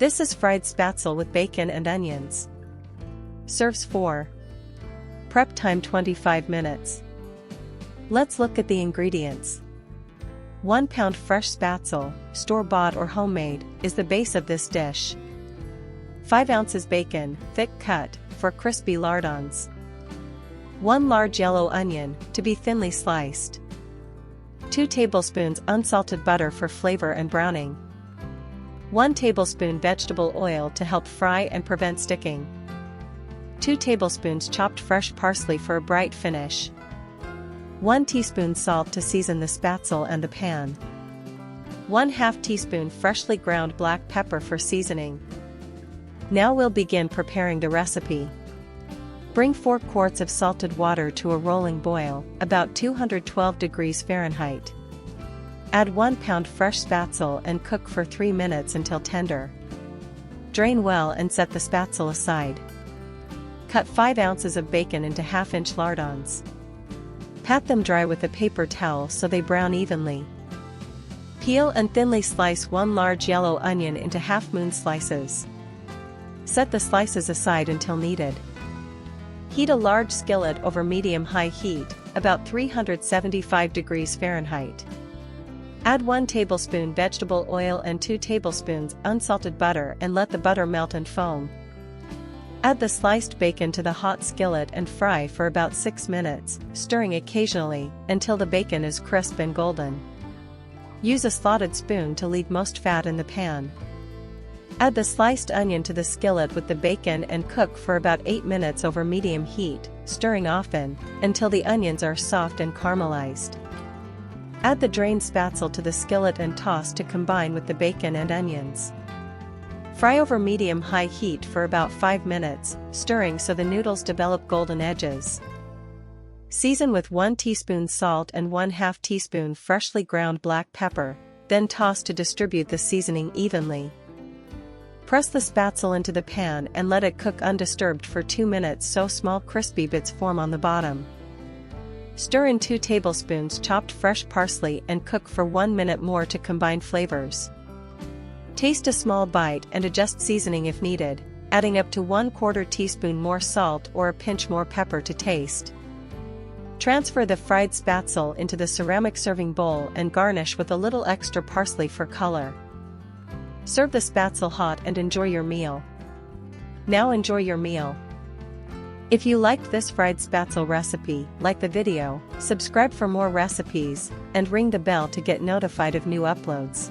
This is fried spätzle with bacon and onions. Serves 4. Prep time 25 minutes. Let's look at the ingredients. 1 pound fresh spätzle, store-bought or homemade, is the base of this dish. 5 ounces bacon, thick cut, for crispy lardons. 1 large yellow onion, to be thinly sliced. 2 tablespoons unsalted butter for flavor and browning. 1 tablespoon vegetable oil to help fry and prevent sticking. 2 tablespoons chopped fresh parsley for a bright finish. 1 teaspoon salt to season the spätzle and the pan. 1/2 teaspoon freshly ground black pepper for seasoning. Now we'll begin preparing the recipe. Bring 4 quarts of salted water to a rolling boil, about 212 degrees Fahrenheit. Add 1 pound fresh spätzle and cook for 3 minutes until tender. Drain well and set the spätzle aside. Cut 5 ounces of bacon into 1/2 inch lardons. Pat them dry with a paper towel so they brown evenly. Peel and thinly slice 1 large yellow onion into half-moon slices. Set the slices aside until needed. Heat a large skillet over medium-high heat, about 375 degrees Fahrenheit. Add 1 tablespoon vegetable oil and 2 tablespoons unsalted butter and let the butter melt and foam. Add the sliced bacon to the hot skillet and fry for about 6 minutes, stirring occasionally, until the bacon is crisp and golden. Use a slotted spoon to leave most fat in the pan. Add the sliced onion to the skillet with the bacon and cook for about 8 minutes over medium heat, stirring often, until the onions are soft and caramelized. Add the drained spätzle to the skillet and toss to combine with the bacon and onions. Fry over medium-high heat for about 5 minutes, stirring so the noodles develop golden edges. Season with 1 teaspoon salt and 1/2 teaspoon freshly ground black pepper, then toss to distribute the seasoning evenly. Press the spätzle into the pan and let it cook undisturbed for 2 minutes so small crispy bits form on the bottom. Stir in 2 tablespoons chopped fresh parsley and cook for 1 minute more to combine flavors. Taste a small bite and adjust seasoning if needed, adding up to 1/4 teaspoon more salt or a pinch more pepper to taste. Transfer the fried spätzle into the ceramic serving bowl and garnish with a little extra parsley for color. Serve the spätzle hot and enjoy your meal. Now enjoy your meal. If you liked this fried spätzle recipe, like the video, subscribe for more recipes, and ring the bell to get notified of new uploads.